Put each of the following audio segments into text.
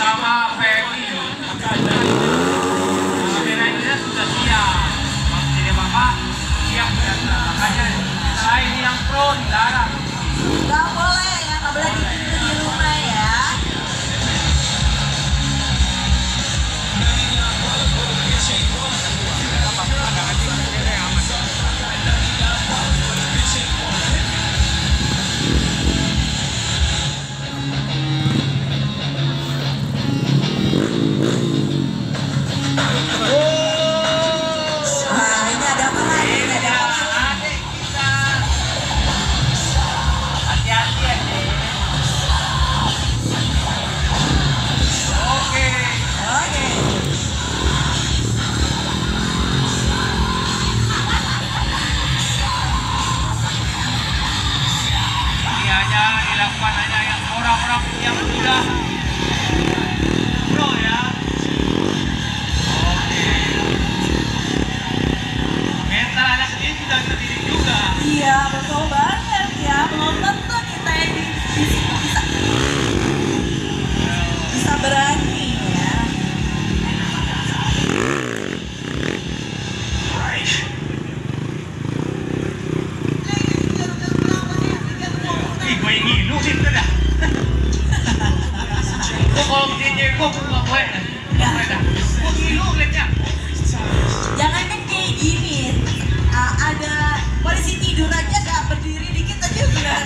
sama Feby. Kameranya sudah siap. Jadi Bapak siap dan makanya saya ini yang pro dilarang. Gak boleh ya, gak boleh dibikin di rumah ya. Hanya yang orang-orang yang sudah pro ya. Oke. Mental anak ini sudah berdiri juga. Iya, betul banget ya. Belum tentu kita ini bisa berani ya. Gue ngilu sih dah. Gue kalau DJ gue nggak boleh dah. Gue ngilu liatnya. Jangan kan kayak gini. Ada polisi tidur aja gak berdiri dikit aja udah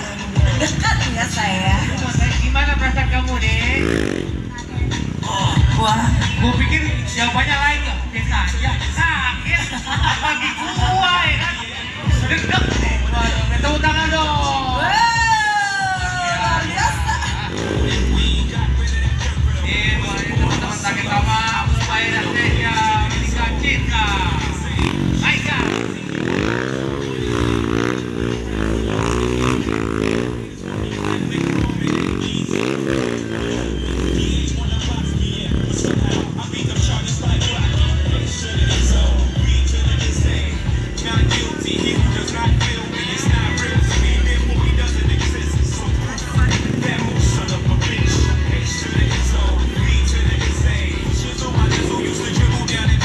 dekat ya saya. Gimana perasaan kamu nih? Wah, Gue pikir jawabannya lain ya. Biasa aja. Sakit. Bagi gua ya kan. Deg-deg. Waduh, tepuk tangan dong. luar biasa. Teman-teman sakit sama Mumbai Indonesia, Indika Cinta. Aika.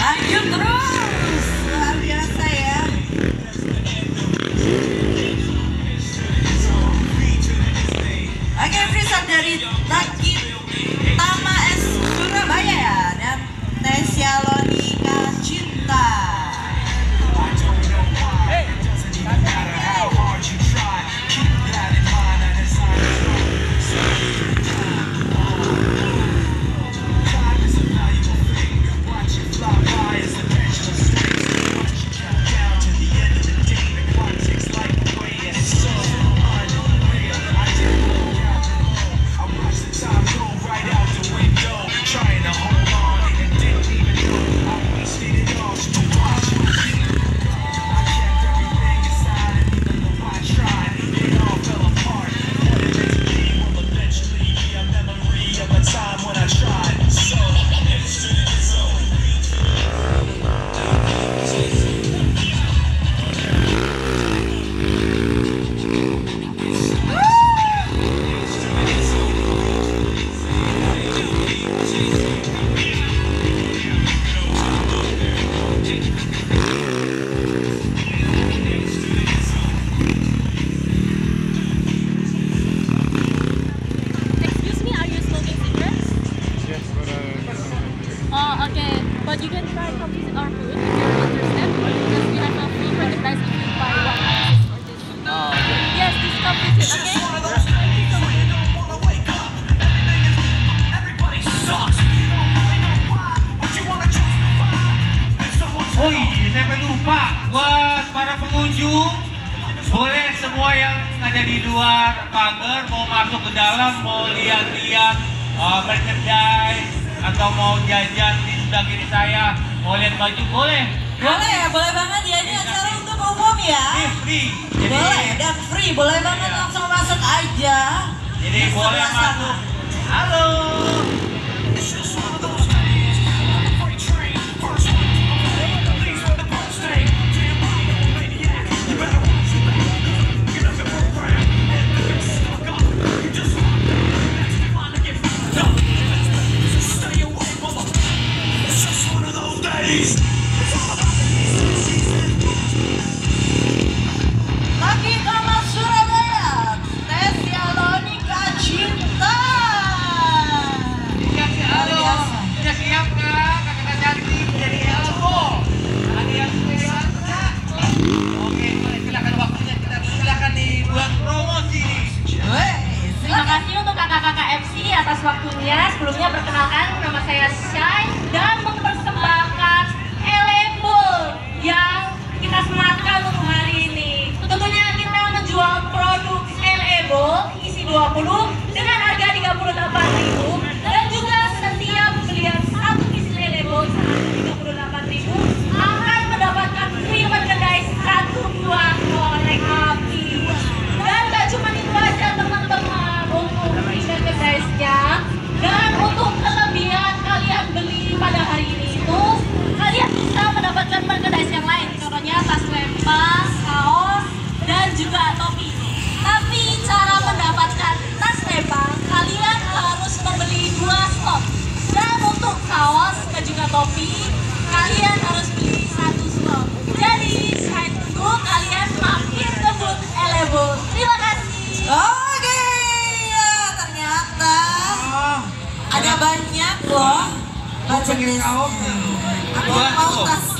Lanjut terus. Luar biasa ya. Oke, Frisa dari Nakit Tama S Surabaya ya, dan Tesya Lonika Cinta. But you can try come visit our booth if you're interested, because we have a free merchandise if you buy one piece for this. Yes, just come visit, okay? Oh iya, saya lupa buat para pengunjung, boleh semua yang ada di luar pagar mau masuk ke dalam, mau lihat-lihat merchandise atau mau jajan di sebelah kiri saya, mau lihat baju, boleh. Boleh ya, boleh banget ya. Ini acara untuk umum ya. Free. Jadi, Boleh, dan free. Boleh banget langsung masuk aja. Jadi boleh masuk. Halo. atas waktunya. Sebelumnya perkenalkan, nama saya Shine dan mempersembahkan Elebol yang kita sematkan untuk hari ini. Tentunya kita menjual produk Elebol isi 20 dengan harga 38.000 dan juga setiap pembelian satu isi Elebol seharga 38.000 akan mendapatkan free merchandise satu buah korek api. Dan gak cuma itu aja teman-teman untuk free merchandise-nya. Dan untuk kelebihan kalian beli pada hari ini itu, kalian bisa mendapatkan merchandise yang lain. Contohnya tas lempar, kaos, dan juga topi. Tapi cara mendapatkan tas lempar, kalian harus membeli 2 slot. Dan untuk kaos dan juga topi, kalian harus beli 1 slot. Jadi, saya tunggu kalian mampir ke booth Elebol. Terima kasih. Oke, ya ternyata ada banyak loh. Aku pengen kaos. Aku mau tas